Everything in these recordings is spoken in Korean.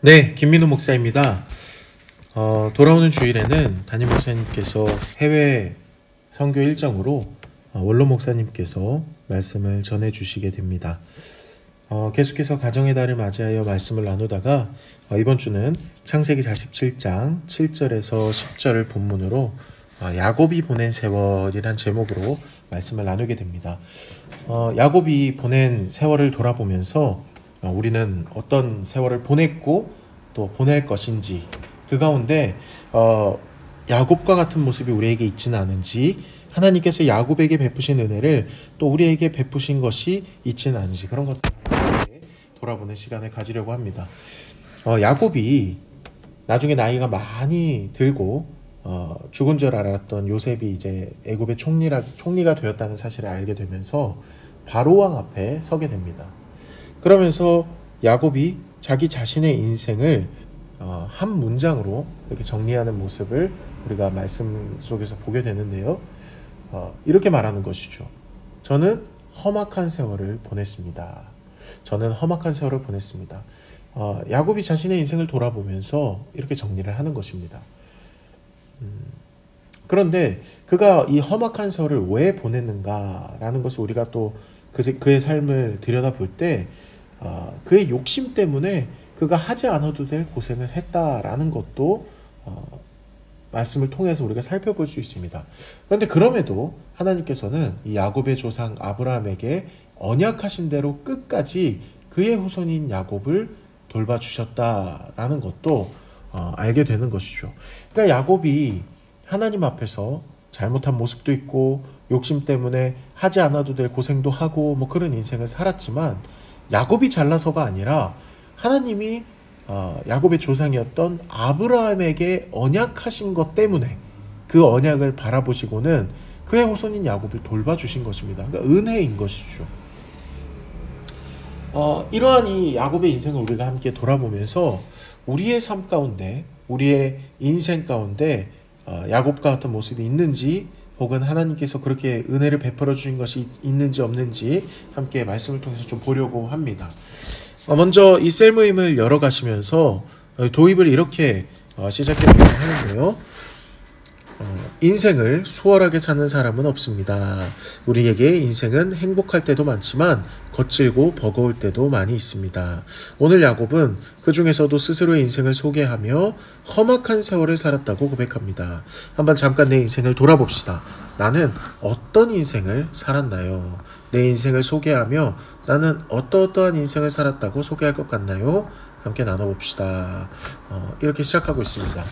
네, 김민우 목사입니다. 돌아오는 주일에는 담임 목사님께서 해외 선교 일정으로 원로 목사님께서 말씀을 전해주시게 됩니다. 계속해서 가정의 달을 맞이하여 말씀을 나누다가 이번 주는 창세기 47장 7절에서 10절을 본문으로 야곱이 보낸 세월이란 제목으로 말씀을 나누게 됩니다. 야곱이 보낸 세월을 돌아보면서 우리는 어떤 세월을 보냈고 또 보낼 것인지, 그 가운데 야곱과 같은 모습이 우리에게 있지는 않은지, 하나님께서 야곱에게 베푸신 은혜를 또 우리에게 베푸신 것이 있지는 않은지, 그런 것들을 돌아보는 시간을 가지려고 합니다. 야곱이 나중에 나이가 많이 들고 죽은 줄 알았던 요셉이 이제 애굽의 총리가 되었다는 사실을 알게 되면서 바로왕 앞에 서게 됩니다. 그러면서 야곱이 자기 자신의 인생을 한 문장으로 이렇게 정리하는 모습을 우리가 말씀 속에서 보게 되는데요. 이렇게 말하는 것이죠. 저는 험악한 세월을 보냈습니다. 저는 험악한 세월을 보냈습니다. 야곱이 자신의 인생을 돌아보면서 이렇게 정리를 하는 것입니다. 그런데 그가 이 험악한 세월을 왜 보냈는가라는 것을 우리가 또 그의 삶을 들여다볼 때 그의 욕심 때문에 그가 하지 않아도 될 고생을 했다라는 것도 말씀을 통해서 우리가 살펴볼 수 있습니다. 그런데 그럼에도 하나님께서는 이 야곱의 조상 아브라함에게 언약하신 대로 끝까지 그의 후손인 야곱을 돌봐주셨다라는 것도 알게 되는 것이죠. 그러니까 야곱이 하나님 앞에서 잘못한 모습도 있고 욕심 때문에 하지 않아도 될 고생도 하고 그런 인생을 살았지만, 야곱이 잘나서가 아니라 하나님이 야곱의 조상이었던 아브라함에게 언약하신 것 때문에 그 언약을 바라보시고는 그의 후손인 야곱을 돌봐주신 것입니다. 그러니까 은혜인 것이죠. 이러한 이 야곱의 인생을 우리가 함께 돌아보면서 우리의 삶 가운데, 우리의 인생 가운데 야곱과 같은 모습이 있는지, 혹은 하나님께서 그렇게 은혜를 베풀어 주신 것이 있는지 없는지 함께 말씀을 통해서 좀 보려고 합니다. 먼저 이 셀 모임을 열어가시면서 도입을 이렇게 시작해 보려고 하는데요. 인생을 수월하게 사는 사람은 없습니다. 우리에게 인생은 행복할 때도 많지만 거칠고 버거울 때도 많이 있습니다. 오늘 야곱은 그 중에서도 스스로의 인생을 소개하며 험악한 세월을 살았다고 고백합니다. 한번 잠깐 내 인생을 돌아봅시다. 나는 어떤 인생을 살았나요? 내 인생을 소개하며 나는 어떠한 인생을 살았다고 소개할 것 같나요? 함께 나눠봅시다. 이렇게 시작하고 있습니다.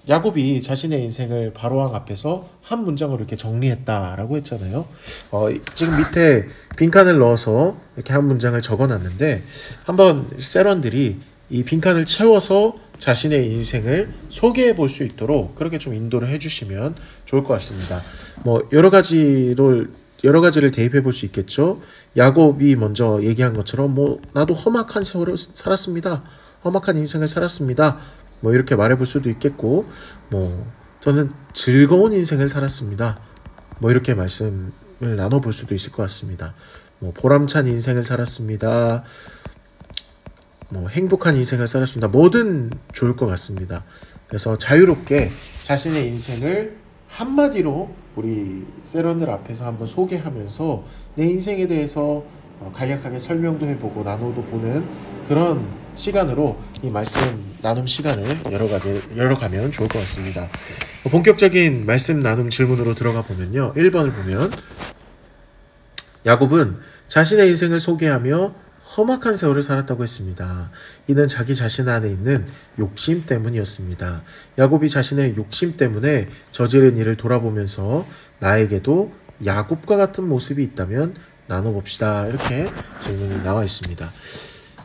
야곱이 자신의 인생을 바로왕 앞에서 한 문장으로 이렇게 정리했다라고 했잖아요. 지금 밑에 빈칸을 넣어서 이렇게 한 문장을 적어놨는데, 한번 셀원들이 이 빈칸을 채워서 자신의 인생을 소개해 볼 수 있도록 그렇게 좀 인도를 해주시면 좋을 것 같습니다. 여러 가지를 대입해 볼 수 있겠죠. 야곱이 먼저 얘기한 것처럼 나도 험악한 세월을 살았습니다. 험악한 인생을 살았습니다. 이렇게 말해볼 수도 있겠고, 저는 즐거운 인생을 살았습니다. 이렇게 말씀을 나눠볼 수도 있을 것 같습니다. 보람찬 인생을 살았습니다. 행복한 인생을 살았습니다. 뭐든 좋을 것 같습니다. 그래서 자유롭게 자신의 인생을 한마디로 우리 세런들 앞에서 한번 소개하면서 내 인생에 대해서 간략하게 설명도 해보고 나눠도 보는 그런 시간으로 이 말씀 나눔 시간을 열어가면 좋을 것 같습니다. 본격적인 말씀 나눔 질문으로 들어가 보면요. 1번을 보면 야곱은 자신의 인생을 소개하며 험악한 세월을 살았다고 했습니다. 이는 자기 자신 안에 있는 욕심 때문이었습니다. 야곱이 자신의 욕심 때문에 저지른 일을 돌아보면서 나에게도 야곱과 같은 모습이 있다면 나눠봅시다. 이렇게 질문이 나와 있습니다.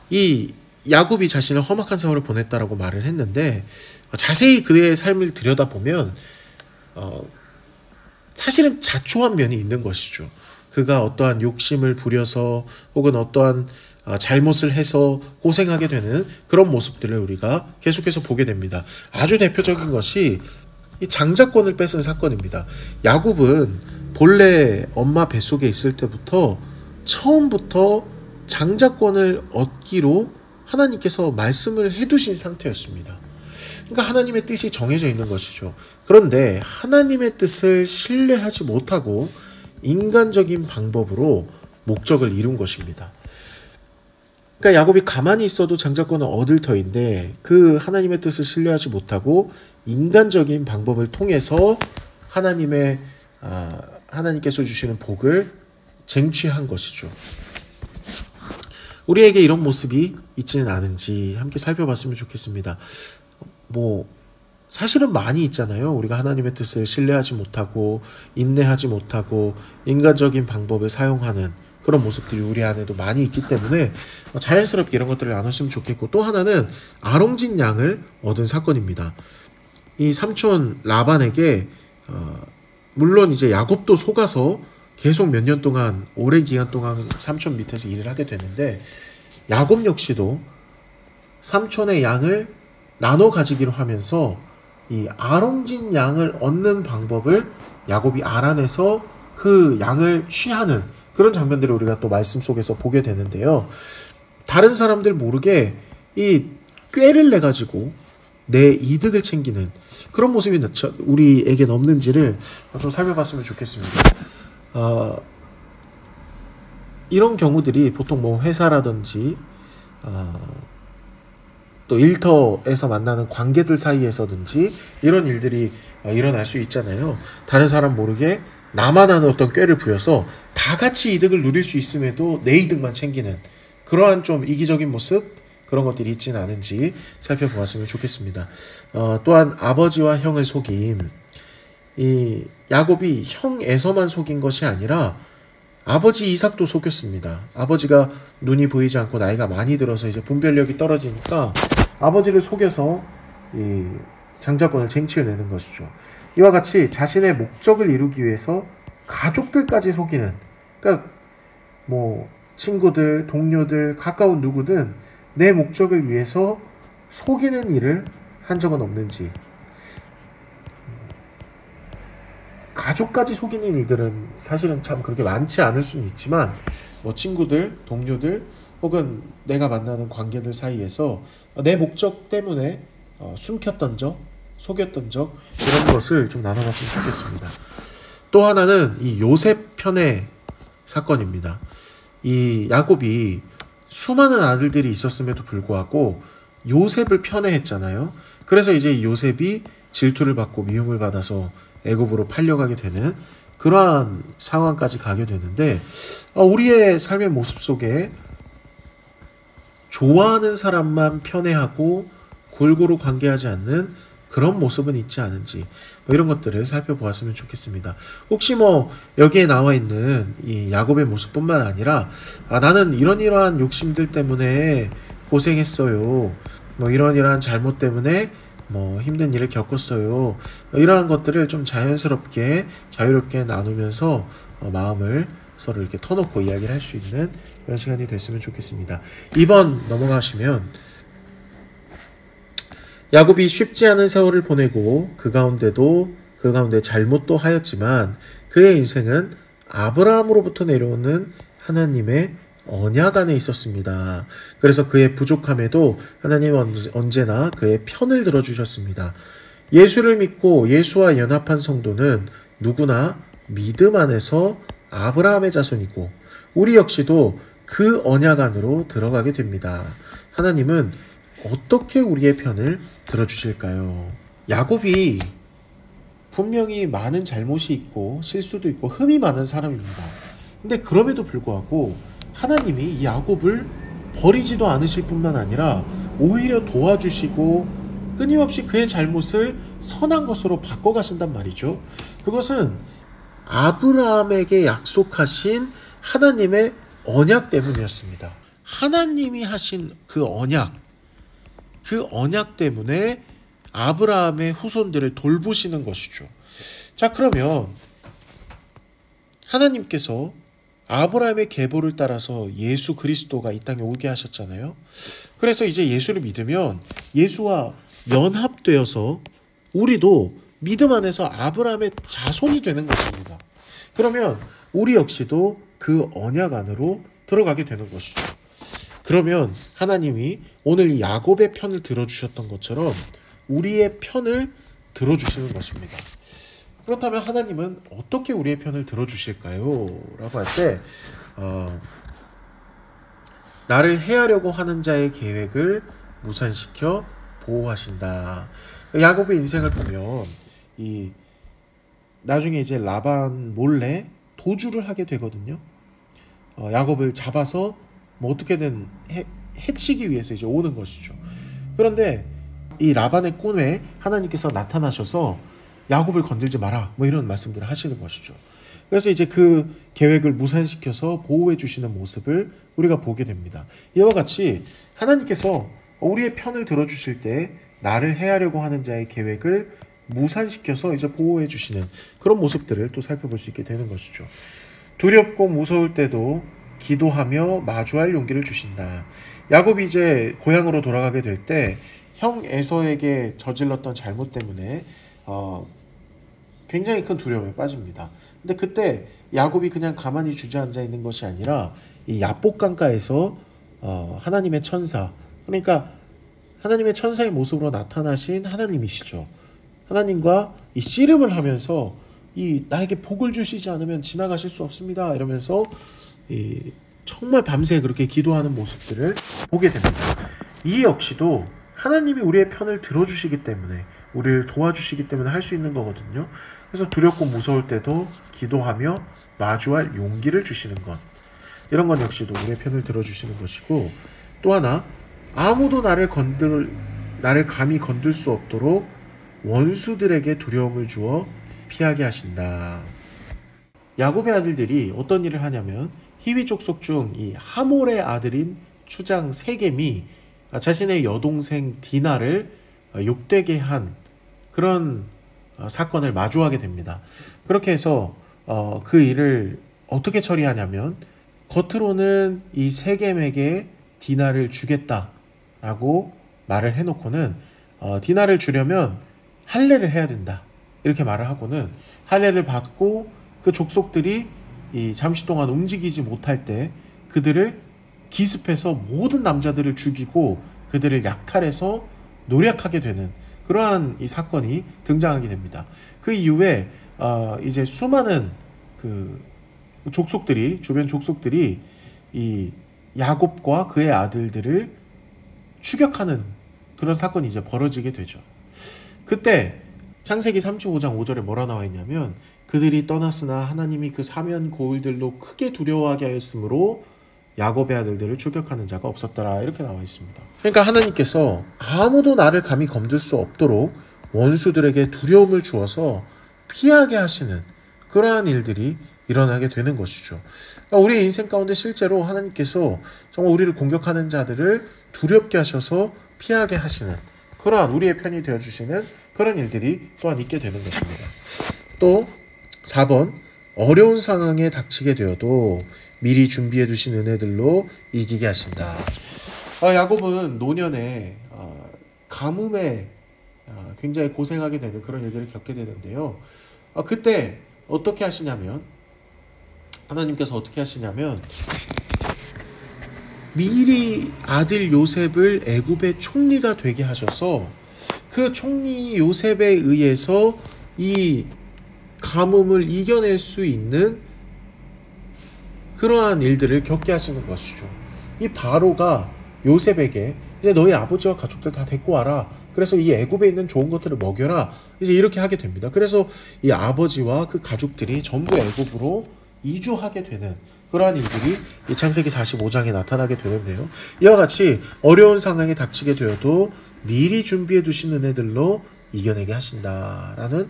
이 야곱이 자신을 험악한 세월을 보냈다라고 말을 했는데, 자세히 그의 삶을 들여다보면 사실은 자초한 면이 있는 것이죠. 그가 어떠한 욕심을 부려서 혹은 어떠한 잘못을 해서 고생하게 되는 그런 모습들을 우리가 계속해서 보게 됩니다. 아주 대표적인 것이 이 장자권을 뺏은 사건입니다. 야곱은 본래 엄마 뱃속에 있을 때부터 처음부터 장자권을 얻기로 하나님께서 말씀을 해두신 상태였습니다. 그러니까 하나님의 뜻이 정해져 있는 것이죠. 그런데 하나님의 뜻을 신뢰하지 못하고 인간적인 방법으로 목적을 이룬 것입니다. 그러니까 야곱이 가만히 있어도 장자권은 얻을 터인데 그 하나님의 뜻을 신뢰하지 못하고 인간적인 방법을 통해서 하나님께서 주시는 복을 쟁취한 것이죠. 우리에게 이런 모습이 있지는 않은지 함께 살펴봤으면 좋겠습니다. 사실은 많이 있잖아요. 우리가 하나님의 뜻을 신뢰하지 못하고 인내하지 못하고 인간적인 방법을 사용하는 그런 모습들이 우리 안에도 많이 있기 때문에 자연스럽게 이런 것들을 나눴으면 좋겠고, 또 하나는 아롱진 양을 얻은 사건입니다. 이 삼촌 라반에게 물론 이제 야곱도 속아서 계속 몇 년 동안, 오랜 기간 동안 삼촌 밑에서 일을 하게 되는데, 야곱 역시도 삼촌의 양을 나눠 가지기로 하면서 이 아롱진 양을 얻는 방법을 야곱이 알아내서 그 양을 취하는 그런 장면들을 우리가 또 말씀 속에서 보게 되는데요. 다른 사람들 모르게 이 꾀를 내 가지고 내 이득을 챙기는 그런 모습이 우리에겐 없는지를 좀 살펴봤으면 좋겠습니다. 이런 경우들이 보통 회사라든지 또 일터에서 만나는 관계들 사이에서든지 이런 일들이 일어날 수 있잖아요. 다른 사람 모르게 나만 아는 어떤 꾀를 부려서 다 같이 이득을 누릴 수 있음에도 내 이득만 챙기는 그러한 좀 이기적인 모습, 그런 것들이 있지는 않은지 살펴보았으면 좋겠습니다. 또한 아버지와 형을 속임, 이 야곱이 형 에서만 속인 것이 아니라 아버지 이삭도 속였습니다. 아버지가 눈이 보이지 않고 나이가 많이 들어서 이제 분별력이 떨어지니까 아버지를 속여서 이 장자권을 쟁취해내는 것이죠. 이와 같이 자신의 목적을 이루기 위해서 가족들까지 속이는, 그러니까 친구들, 동료들, 가까운 누구든 내 목적을 위해서 속이는 일을 한 적은 없는지, 가족까지 속이는 일들은 사실은 참 그렇게 많지 않을 수는 있지만 친구들, 동료들 혹은 내가 만나는 관계들 사이에서 내 목적 때문에 숨겼던 적, 속였던 적, 이런 것을 좀 나눠봤으면 좋겠습니다. 또 하나는 이 요셉 편의 사건입니다. 이 야곱이 수많은 아들들이 있었음에도 불구하고 요셉을 편애했잖아요. 그래서 이제 요셉이 질투를 받고 미움을 받아서 애굽으로 팔려가게 되는 그러한 상황까지 가게 되는데, 우리의 삶의 모습 속에 좋아하는 사람만 편애하고 골고루 관계하지 않는 그런 모습은 있지 않은지 이런 것들을 살펴보았으면 좋겠습니다. 혹시 여기에 나와 있는 이 야곱의 모습뿐만 아니라 나는 이러한 욕심들 때문에 고생했어요, 이러한 잘못 때문에 힘든 일을 겪었어요, 이러한 것들을 좀 자연스럽게 자유롭게 나누면서 마음을 서로 이렇게 터놓고 이야기를 할 수 있는 그런 시간이 됐으면 좋겠습니다. 2번 넘어가시면 야곱이 쉽지 않은 세월을 보내고 그 가운데 잘못도 하였지만 그의 인생은 아브라함으로부터 내려오는 하나님의 언약 안에 있었습니다. 그래서 그의 부족함에도 하나님은 언제나 그의 편을 들어주셨습니다. 예수를 믿고 예수와 연합한 성도는 누구나 믿음 안에서 아브라함의 자손이고 우리 역시도 그 언약 안으로 들어가게 됩니다. 하나님은 어떻게 우리의 편을 들어주실까요? 야곱이 분명히 많은 잘못이 있고 실수도 있고 흠이 많은 사람입니다. 근데 그럼에도 불구하고 하나님이 이 야곱을 버리지도 않으실 뿐만 아니라 오히려 도와주시고 끊임없이 그의 잘못을 선한 것으로 바꿔가신단 말이죠. 그것은 아브라함에게 약속하신 하나님의 언약 때문이었습니다. 하나님이 하신 그 언약 때문에 아브라함의 후손들을 돌보시는 것이죠. 자, 그러면 하나님께서 아브라함의 계보를 따라서 예수 그리스도가 이 땅에 오게 하셨잖아요. 그래서 이제 예수를 믿으면 예수와 연합되어서 우리도 믿음 안에서 아브라함의 자손이 되는 것입니다. 그러면 우리 역시도 그 언약 안으로 들어가게 되는 것이죠. 그러면 하나님이 오늘 이 야곱의 편을 들어주셨던 것처럼 우리의 편을 들어주시는 것입니다. 그렇다면 하나님은 어떻게 우리의 편을 들어주실까요? 라고 할 때 나를 해하려고 하는 자의 계획을 무산시켜 보호하신다. 야곱의 인생을 보면 나중에 이제 라반 몰래 도주를 하게 되거든요. 야곱을 잡아서 뭐 어떻게든 해치기 위해서 이제 오는 것이죠. 그런데 이 라반의 꿈에 하나님께서 나타나셔서 야곱을 건들지 마라, 뭐 이런 말씀들을 하시는 것이죠. 그래서 이제 그 계획을 무산시켜서 보호해 주시는 모습을 우리가 보게 됩니다. 이와 같이 하나님께서 우리의 편을 들어주실 때 나를 해하려고 하는 자의 계획을 무산시켜서 이제 보호해 주시는 그런 모습들을 또 살펴볼 수 있게 되는 것이죠. 두렵고 무서울 때도 기도하며 마주할 용기를 주신다. 야곱이 이제 고향으로 돌아가게 될 때 형 에서에게 저질렀던 잘못 때문에 굉장히 큰 두려움에 빠집니다. 근데 그때 야곱이 그냥 가만히 주저앉아 있는 것이 아니라 이 야복 강가에서 하나님의 천사, 그러니까 하나님의 천사의 모습으로 나타나신 하나님이시죠. 하나님과 이 씨름을 하면서 나에게 복을 주시지 않으면 지나가실 수 없습니다, 이러면서 정말 밤새 그렇게 기도하는 모습들을 보게 됩니다. 이 역시도 하나님이 우리의 편을 들어주시기 때문에, 우리를 도와주시기 때문에 할 수 있는 거거든요. 그래서 두렵고 무서울 때도 기도하며 마주할 용기를 주시는 것, 이런 것 역시도 우리의 편을 들어주시는 것이고, 또 하나, 아무도 나를 감히 건들 수 없도록 원수들에게 두려움을 주어 피하게 하신다. 야곱의 아들들이 어떤 일을 하냐면 히위 족속 중 이 하몰의 아들인 추장 세겜이 자신의 여동생 디나를 욕되게 한 그런 사건을 마주하게 됩니다. 그렇게 해서 그 일을 어떻게 처리하냐면 겉으로는 이 세겜에게 디나를 주겠다라고 말을 해놓고는 디나를 주려면 할례를 해야 된다, 이렇게 말을 하고는 할례를 받고 그 족속들이 잠시 동안 움직이지 못할 때 그들을 기습해서 모든 남자들을 죽이고 그들을 약탈해서 노략하게 되는 그러한 이 사건이 등장하게 됩니다. 그 이후에 이제 수많은 그 족속들이, 주변 족속들이 이 야곱과 그의 아들들을 추격하는 그런 사건이 이제 벌어지게 되죠. 그때 창세기 35장 5절에 뭐라 나와 있냐면 그들이 떠났으나 하나님이 그 사면 고을들로 크게 두려워하게 하였으므로 야곱의 아들들을 추격하는 자가 없었더라, 이렇게 나와 있습니다. 그러니까 하나님께서 아무도 나를 감히 건들 수 없도록 원수들에게 두려움을 주어서 피하게 하시는 그러한 일들이 일어나게 되는 것이죠. 그러니까 우리의 인생 가운데 실제로 하나님께서 정말 우리를 공격하는 자들을 두렵게 하셔서 피하게 하시는 그러한 우리의 편이 되어주시는 그런 일들이 또한 있게 되는 것입니다. 또 4번, 어려운 상황에 닥치게 되어도 미리 준비해 두신 은혜들로 이기게 하신다. 야곱은 노년에 가뭄에 굉장히 고생하게 되는 그런 일들을 겪게 되는데요. 그때 어떻게 하시냐면, 하나님께서 어떻게 하시냐면 미리 아들 요셉을 애굽의 총리가 되게 하셔서 그 총리 요셉에 의해서 이 가뭄을 이겨낼 수 있는 그러한 일들을 겪게 하시는 것이죠. 이 바로가 요셉에게 이제 너희 아버지와 가족들 다 데리고 와라, 그래서 이 애굽에 있는 좋은 것들을 먹여라, 이제 이렇게 하게 됩니다. 그래서 이 아버지와 그 가족들이 전부 애굽으로 이주하게 되는 그러한 일들이 이 창세기 45장에 나타나게 되는데요. 이와 같이 어려운 상황에 닥치게 되어도 미리 준비해 두신 은혜들로 이겨내게 하신다라는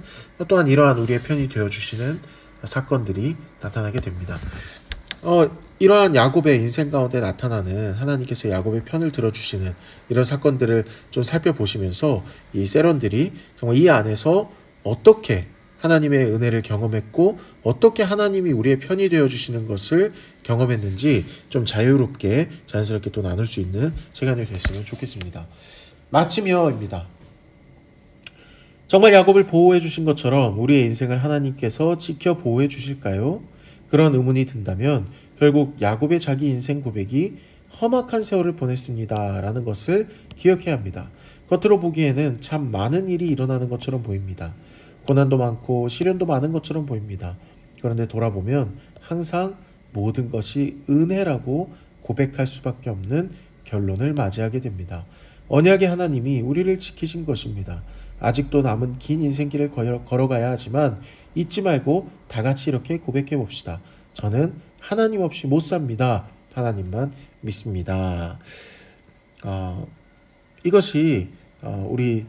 또한 이러한 우리의 편이 되어주시는 사건들이 나타나게 됩니다. 이러한 야곱의 인생 가운데 나타나는 하나님께서 야곱의 편을 들어주시는 이런 사건들을 좀 살펴보시면서 이 세론들이 정말 이 안에서 어떻게 하나님의 은혜를 경험했고 어떻게 하나님이 우리의 편이 되어주시는 것을 경험했는지 좀 자유롭게 자연스럽게 또 나눌 수 있는 시간이 됐으면 좋겠습니다. 마치며입니다. 정말 야곱을 보호해 주신 것처럼 우리의 인생을 하나님께서 지켜 보호해 주실까요? 그런 의문이 든다면 결국 야곱의 자기 인생 고백이 험악한 세월을 보냈습니다. 라는 것을 기억해야 합니다. 겉으로 보기에는 참 많은 일이 일어나는 것처럼 보입니다. 고난도 많고 시련도 많은 것처럼 보입니다. 그런데 돌아보면 항상 모든 것이 은혜라고 고백할 수밖에 없는 결론을 맞이하게 됩니다. 언약의 하나님이 우리를 지키신 것입니다. 아직도 남은 긴 인생길을 걸어가야 하지만 잊지 말고 다 같이 이렇게 고백해 봅시다. 저는 하나님 없이 못 삽니다. 하나님만 믿습니다. 이것이 우리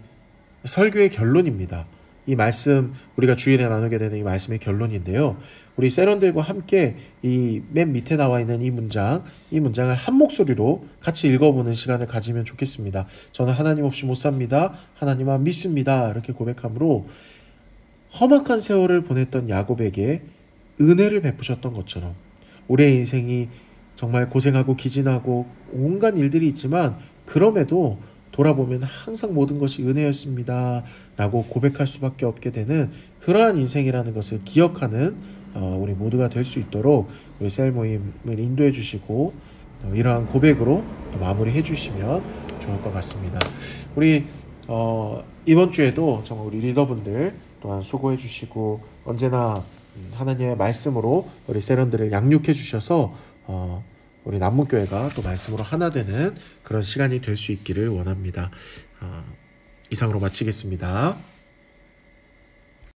설교의 결론입니다. 이 말씀, 우리가 주일에 나누게 되는 이 말씀의 결론인데요. 우리 세런들과 함께 이 맨 밑에 나와 있는 이 문장을 한 목소리로 같이 읽어보는 시간을 가지면 좋겠습니다. 저는 하나님 없이 못 삽니다. 하나님만 믿습니다. 이렇게 고백함으로 험악한 세월을 보냈던 야곱에게 은혜를 베푸셨던 것처럼 우리의 인생이 정말 고생하고 기진하고 온갖 일들이 있지만 그럼에도 돌아보면 항상 모든 것이 은혜였습니다. 라고 고백할 수밖에 없게 되는 그러한 인생이라는 것을 기억하는 우리 모두가 될 수 있도록 우리 셀 모임을 인도해 주시고 이러한 고백으로 마무리해 주시면 좋을 것 같습니다. 우리 이번 주에도 정말 우리 리더분들 또한 수고해 주시고 언제나 하나님의 말씀으로 우리 세런들을 양육해 주셔서 우리 남문교회가 또 말씀으로 하나 되는 그런 시간이 될 수 있기를 원합니다. 이상으로 마치겠습니다.